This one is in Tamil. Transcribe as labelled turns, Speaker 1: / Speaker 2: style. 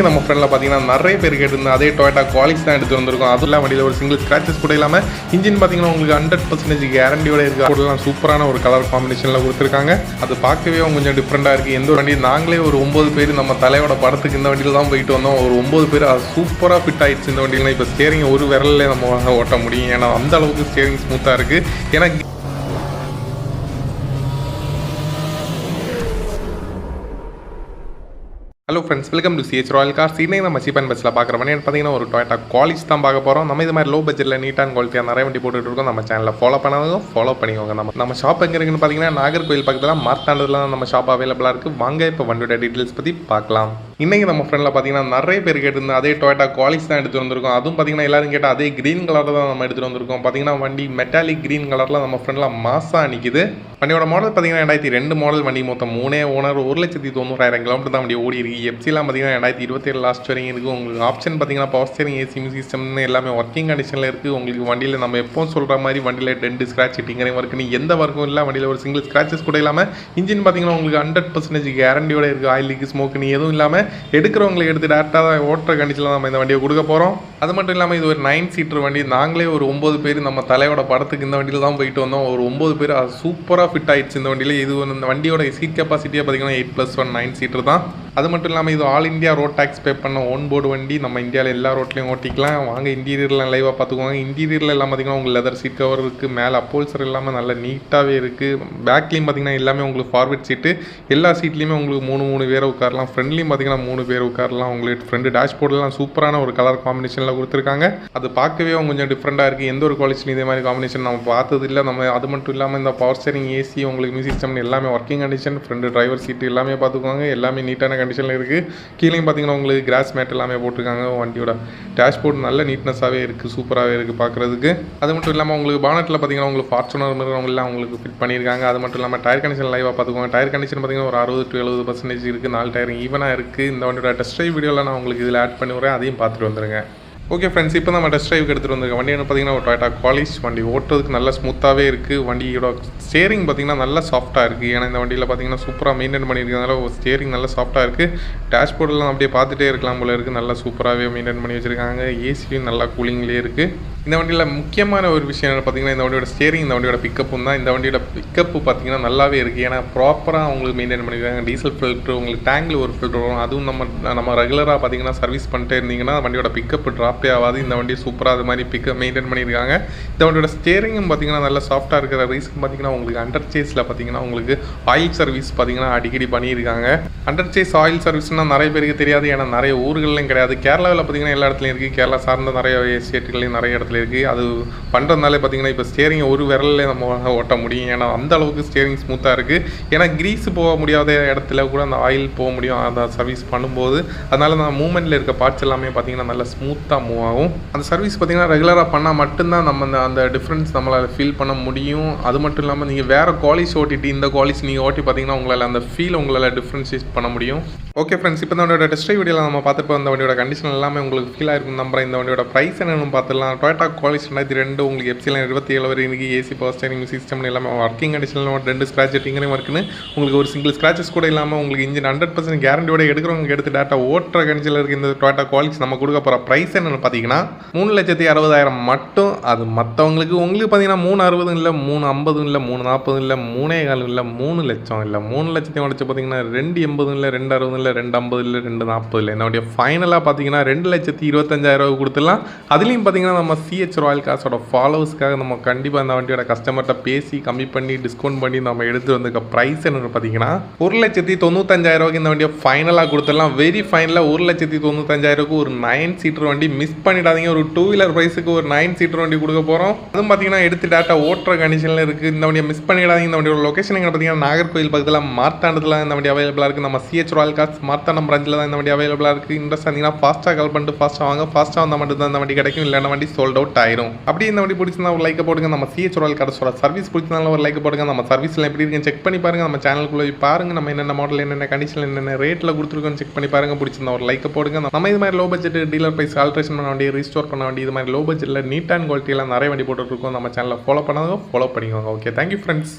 Speaker 1: நம்ம ஃப்ரெண்டில் பார்த்தீங்கன்னா நிறைய பேர் கேட்டிருந்தோம். அதே டொயோட்டா குவாலிஸ் தான் எடுத்து வந்திருக்கும். அதுவும் வண்டியில் ஒரு சிங்கிள் ஸ்க்ராச்சஸ் கூட இல்லாமல் இன்ஜின் பார்த்தீங்கன்னா உங்களுக்கு 100% கேரண்டியோட இருக்குது. கூடலாம் சூப்பரான ஒரு கலர் காம்பினேஷனில் கொடுத்துருக்காங்க. அது பார்க்கவே கொஞ்சம் டிஃப்ரெண்ட்டாக இருக்குது. எந்த ஒரு வண்டி நாங்களே ஒரு 9 பேர் நம்ம தலையோட படத்துக்கு இந்த வண்டியில் தான் போயிட்டு வந்தோம். ஒரு 9 பேர் அது சூப்பராக ஃபிட் ஆகிடுச்சு இந்த வண்டியில். இப்போ ஸ்டேரிங் ஒரு விரல்லே நம்ம ஓட்ட முடியும். ஏன்னா அந்த அளவுக்கு ஸ்டேரிங் ஸ்மூத்தாக இருக்குது. ஏன்னா hello friends, welcome to CH Royal cars. இன்னைக்கு நம்ம சீப் அண்ட் பெஸ்ட்டில் பார்க்குற வண்டி பார்த்தீங்கன்னா ஒரு டொயோட்டா குவாலிஸ் தான் பார்க்க போகிறோம். நம்ம இது மாதிரி லோ பட்ஜெட்டில் நீட்டான குவாலிட்டியாக நிறைய வண்டி போட்டுட்டு இருக்கோம். நம்ம சேனலில் ஃபாலோ பண்ணாதவங்க ஃபாலோ பண்ணிக்கோங்க. நம்ம ஷாப் எங்கே இருக்குன்னு பார்த்தீங்கன்னா நாகர்கோவில் பக்கத்தில் மார்த்தாண்டத்தில் தான் நம்ம ஷாப் அவைலபிளாக இருக்குது. வாங்க இப்போ வண்டியோட டீட்டெயில்ஸ் பற்றி பார்க்கலாம். இன்றைக்கி நம்ம ஃப்ரெண்டில் பார்த்தீங்கன்னா நிறைய பேர் கேட்டிருந்தோம். அதே டொயோட்டா குவாலிஸ் தான் எடுத்து வந்திருக்கோம். அதுவும் பார்த்தீங்கன்னா எல்லாரும் கேட்டால் அதே க்ரீன் கலரில் தான் நம்ம எடுத்துகிட்டு வந்திருக்கோம். பார்த்தீங்கன்னா வண்டி மெட்டாலிக் க்ரீன் கலரில் நம்ம ஃப்ரெண்டில் மாசாக நிற்கிது. வண்டியோட மாடல் பார்த்தீங்கன்னா 2002 மாடல். வண்டி மொத்தம் 3 ஓனர், 1,90,000 கிலோமீட்டர் தான் வண்டி ஓடி இருக்கு. எஃப்சிலாம் பார்த்தீங்கன்னா 2027 லாஸ்ட் வரைக்கும் இருக்குது. உங்களுக்கு ஆப்ஷன் பார்த்தீங்கன்னா பவர் ஸ்டேரிங், ஏசி மியூசிக் சிஸ்டம்னு எல்லாமே ஒர்க்கிங் கண்டிஷனில் இருக்குது. உங்களுக்கு வண்டியில் நம்ம எப்போ சொல்கிற மாதிரி வண்டியில் டென்ட் ஸ்க்ராட்ச் டிங்கரிங் ஒர்க்குன்னு எந்த ஒர்க்கும் இல்லை. வண்டியில் ஒரு சிங்கிள் ஸ்க்ராச்சஸ் கூட இல்லாமல் இன்ஜின் பார்த்தீங்கன்னா உங்களுக்கு 100% கேரண்டியோட இருக்குது. ஆயில் லீக் ஸ்மோக்குன்னு எதுவும் இல்லாமல் எடுக்கிறவங்களுக்கு எடுத்து டேரெக்டாக ஓட்டுற கண்டிஷனில் நம்ம இந்த வண்டியை கொடுக்க போகிறோம். அது மட்டும் இல்லாமல் இது ஒரு 9 சீட்டர் வண்டி. நாங்களே ஒரு 9 பேர் நம்ம தலையோட படத்துக்கு இந்த வண்டியில் தான் போயிட்டு வந்தோம். ஒரு 9 பேர் அது சூப்பராக ஃபிட் ஆகிடுச்சு இந்த வண்டியில். இது இந்த வண்டியோட சீட் கெப்பாசிட்டியாக பார்த்தீங்கன்னா 8+1 9 சீட்டர் தான். அது மட்டும் இல்லாமல் இது all India road tax pay பண்ண ஓன் போர்டு வண்டி. நம்ம இந்தியாவில் எல்லா ரோட்லையும் ஓட்டிக்கலாம். வாங்க இன்டீரியர்லாம் லைவாக பார்த்துக்குவாங்க. இன்டீரியரில் எல்லாம் பார்த்தீங்கன்னா உங்களுக்கு லெதர் சீட் கவர் இருக்குது. மேலே அப்போல்சர் இல்லாமல் நல்ல நீட்டாகவே இருக்குது. பேக்லேயும் பார்த்தீங்கன்னா எல்லாமே உங்களுக்கு ஃபார்வர்ட் சீட்டு. எல்லா சீட்லேயுமே உங்களுக்கு 3 பேர் உட்காரலாம். ஃப்ரெண்ட்லேயும் பார்த்தீங்கன்னா 3 பேர் உட்காரலாம். உங்களுக்கு ஃப்ரெண்டு டேஷ்போர்ட்லாம் சூப்பரான ஒரு கலர் காம்பினேஷனில் கொடுத்துருக்காங்க. அது பார்க்கவே கொஞ்சம் டிஃப்ரெண்ட்டாக இருக்குது. எந்த ஒரு குவாலிட்டிலையும் இதே மாதிரி காம்பினேஷன் நம்ம பார்த்தது இல்லை. நம்ம அது மட்டும் இல்லாமல் இந்த பவர் ஸ்டேரிங், ஏசி, உங்களுக்கு மியூசிக் சிஸ்டம் எல்லாமே ஒர்க்கிங் கண்டிஷன். ஃப்ரெண்டு டிரைவர் சீட்டு எல்லாமே பார்த்துக்குவாங்க. எல்லாமே நீட்டான கண்டிஷனில் இருக்குது. கீழேயும் பார்த்தீங்கன்னா உங்களுக்கு கிராஸ் மேட் எல்லாமே போட்டிருக்காங்க. வண்டியோட டேஷ்போர்ட் நல்ல நீட்னஸாகவே இருக்குது, சூப்பராகவே இருக்குது பார்க்குறதுக்கு. அது மட்டும் இல்லாமல் உங்களுக்கு பானட்டில் பார்த்தீங்கன்னா உங்களுக்கு ஃபார்ச்சுனர் மிரர்லாம் உங்களுக்கு ஃபிட் பண்ணியிருக்காங்க. அது மட்டும் இல்லாமல் டயர் கண்டிஷன் லைவாக பார்த்துக்குவாங்க. டயர் கண்டிஷன் பார்த்தீங்கன்னா ஒரு 60 to 70% இருக்குது. 4 டயர் ஈவனாக இருக்குது. இந்த வண்டியோட டெஸ்ட் ட்ரைவ் வீடியோவில் நான் உங்களுக்கு இதில் ஆட் பண்ணி வரேன். அதையும் பார்த்துட்டு வந்துருங்க. ஓகே ஃப்ரெண்ட்ஸ், இப்போ நம்ம டெஸ்ட் ட்ரைவுக்கு எடுத்துகிட்டு வந்திருக்க வண்டி என்ன பார்த்தீங்கன்னா ஒரு டொயோட்டா குவாலிஸ். வண்டி ஓட்டுறதுக்கு நல்லா ஸ்மூத்தாகவே இருக்குது. வண்டியோட ஸ்டேரிங் பார்த்தீங்கன்னா நல்லா சாஃப்ட்டாக இருக்குது. ஏன்னா இந்த வண்டியில் பார்த்தீங்கன்னா சூப்பராக மெயின்டைன் பண்ணியிருக்கிறதுனால ஒரு ஸ்டேரிங் நல்லா சாஃப்ட்டாக இருக்குது. டேஷ்போர்டெல்லாம் அப்படியே பார்த்துட்டே இருக்கலாம் போல இருக்குது. நல்லா சூப்பராகவே மெயின்டைன் பண்ணி வச்சுருக்காங்க. ஏசியும் நல்லா கூலிங்லேயே இருக்குது. இந்த வண்டியில் முக்கியமான ஒரு விஷயம் என்ன பார்த்தீங்கன்னா இந்த வண்டியோட ஸ்டேரிங், இந்த வண்டியோட பிக்கப்பும் தான். இந்த வண்டியோட பிக்கப்பு பார்த்தீங்கன்னா நல்லாவே இருக்குது. ஏன்னா ப்ராப்பராக அவங்களுக்கு மெயின்டைன் பண்ணியிருக்காங்க. டீசல் ஃபில்ட்ரு, உங்களுக்கு டேங்கில் ஒரு ஃபில்ட்ரு வரும். அதுவும் நம்ம ரெகுலராக பார்த்தீங்கன்னா சர்வீஸ் பண்ணிட்டே இருந்தீங்கன்னா வண்டியோட பிக்கப் ட்ராப்பே ஆகாது. இந்த வண்டி சூப்பராக அது மாதிரி பிக்கப் மெயின்டைன் பண்ணியிருக்காங்க. இந்த வண்டியோட ஸ்டேரிங்கும் பார்த்தீங்கன்னா நல்லா சாஃப்ட்டாக இருக்கிற ரீசன் பார்த்தீங்கன்னா உங்களுக்கு அண்டர் சேஸில் பார்த்தீங்கன்னா உங்களுக்கு ஆயில் சர்வீஸ் பார்த்தீங்கன்னா அடிக்கடி பண்ணியிருக்காங்க. அண்டர் சேஸ் ஆயில் சர்வீஸ்னால் நிறைய பேருக்கு தெரியாது. ஏன்னா நிறைய ஊர்களையும் கிடையாது. கேரளாவில் பார்த்தீங்கன்னா எல்லா இடத்துலையும் இருக்குது. கேரளா சார்ந்த நிறைய ஸ்டேட்டுகளையும் நிறைய இடத்துல இருக்குது. அது பண்ணுறதுனாலே பார்த்தீங்கன்னா இப்போ ஸ்டேரிங் ஒரு விரல்லே நம்ம ஓட்ட முடியும். ஏன்னா அந்த அளவுக்கு ஸ்டேரிங் ஸ்மூத்தாக இருக்குது. ஏன்னா கிரீஸ் போக முடியாத இடத்துல கூட அந்த ஆயில் போக முடியும் அந்த சர்வீஸ் பண்ணும்போது. அதனால அந்த மூவ்மெண்ட்டில் இருக்க பார்ட்ஸ் எல்லாமே பார்த்தீங்கன்னா நல்லா ஸ்மூத்தாக மூவ் ஆகும். அந்த சர்வீஸ் பார்த்தீங்கன்னா ரெகுலராக பண்ணால் மட்டும்தான் நம்ம அந்த டிஃப்ரென்ஸ் நம்மளால் ஃபீல் பண்ண முடியும். அது மட்டும் இல்லாமல் நீங்கள் வேறு குவாலிஸ் ஓட்டிட்டு இந்த குவாலிஸ் நீங்கள் ஓட்டி பார்த்தீங்கன்னா உங்களால் அந்த ஃபீல் உங்களால் டிஃப்ரென்ஷியேட் பண்ண முடியும். ஓகே ஃப்ரெண்ட்ஸ், இப்போ இந்த வண்டியோட டெஸ்ட் ட்ரைவ் வீடியோவில் நம்ம பார்த்துட்டு அந்த வண்டியோட கண்டிஷன் எல்லாமே உங்களுக்கு ஃபீல் ஆயிருக்கும் நம்புறேன். இந்த வண்டியோட ப்ரைஸ் என்னென்னு பார்த்துடலாம். டொயோட்டா குவாலிஸ் 2002 உங்களுக்கு எஃப்சிலாம் 27 வரை இன்றைக்கி. AC power steering music system எல்லாமே ஒர்க்கிங் கண்டிஷனில் 2 ஸ்க்ராட்ச் டிங்கரிங் ஒர்க்குன்னு உங்களுக்கு ஒரு சிங்கிள் ஸ்க்ராச்சஸ் கூட இல்லாமல் உங்களுக்கு இன்ஜின் 100% கேரண்டியோட எடுக்கிறவங்க எடுத்து டேட்டா ஓட்டுற கண்டிஷனில் இருக்குது. இந்த டொயோட்டா குவாலிஸ் நம்ம கொடுக்க போகிற ப்ரைஸ் என்னென்னு பார்த்தீங்கன்னா 3,60,000 மட்டும். அது மற்றவங்களுக்கு உங்களுக்கு பார்த்தீங்கன்னா 3,60,000 இல்லை, 3,50,000 இல்லை, 3,40,000 இல்லை, 3,15,000 இல்லை, 3 லட்சம் இல்லை, 3 லட்சத்தையும் உடச்சு பார்த்தீங்கன்னா 2,80,000 இல்லை, 2,60,000 இல்லை, 2,50,000 இல்லை, 2,40,000 இல்லை. என்னுடைய ஃபைனலாக பார்த்தீங்கன்னா 2,25,000 கொடுத்துடலாம். அதுலேயும் பார்த்தீங்கன்னா நம்ம சிஹெச் ராயல் கார்ஸோட ஃபாலோவர்ஸ்க்காக நம்ம கண்டிப்பாக இந்த வண்டியோட கஸ்டமர்கிட்ட பேசி கம்மி பண்ணி டிஸ்கவுண்ட் பண்ணி நம்ம எடுத்து வந்திருக்க ப்ரைஸ் என்னென்னு பார்த்தீங்கன்னா 1,95,000 இந்த வண்டியை ஃபைனலாக கொடுத்துடலாம். வெரி ஃபைனலாக 1,95,000 ஒரு 9 சீட்டர் வண்டி மிஸ் பண்ணிடாதீங்க. ஒரு 2 வீலர் ப்ரைஸுக்கு ஒரு 9 சீட்டர் வண்டி கொடுக்க போகிறோம். அதுவும் பார்த்தீங்கன்னா எடுத்து டேட்டா ஓட்டுற கண்டிஷனில் இருக்குது. இந்த வண்டியை மிஸ் பண்ணிடாதீங்க. இந்த வண்டியோட லொக்கேஷன் எங்கே பார்த்தீங்கன்னா நாகர்கோவில் பக்கத்தில் மார்த்தாண்டத்தில் இந்த வண்டி அவைலபிளாக இருக்குது. நம்ம சிஹெச் ராயல் கார்ஸ் மார்த்தாண்டம் பிரான்ச்சில் தான் இந்த வண்டி அவைலபிளாக இருக்குது. இன்ட்ரெஸ்ட் இருந்தீங்கன்னா ஃபாஸ்ட்டாக கால் பண்ணிட்டு ஃபாஸ்ட்டாக வாங்க. ஃபாஸ்ட்டாக வந்தால் மட்டும் தான் இந்த வண்டி கிடைக்கும். இல்லைன்னா வண்டி சோல்ட் அவுட் ஆயிரும். அப்படி இந்த வண்டி பிடிச்சிருந்தா ஒரு லைக் போடுங்க. நம்ம சிஹெச் ராயல் கார்ஸோட சர்வீஸ் பிடிச்சிருந்தாலும் ஒரு லைக் போடுங்க. நம்ம சர்வீஸ்லாம் எப்படி இருக்குன்னு செக் பண்ணி பாருங்கள். நம்ம சேனலுக்குள்ளே பாருங்கள். நம்ம என்னென்ன மாடல் என்னென்ன கண்டிஷன் என்னென்ன ரேட்டில் கொடுத்துருக்கோன்னு செக் பண்ணி பாருங்கள். பிடிச்சிருந்தா ஒரு லைக் போடுங்க. நம்ம இது மாதிரி low budget dealer price alteration பண்ண வண்டி, ரீஸ்டோர் பண்ண வண்டி, இது மாதிரி லோ பட்ஜெட்டில் நீட் அண்ட் குவாலிட்டியெல்லாம் நிறைய வண்டி போட்டுருக்கோம். நம்ம சேனலில் ஃபாலோ பண்ணாதவங்க ஃபாலோ பண்ணிக்கோங்க. Okay, thank you friends.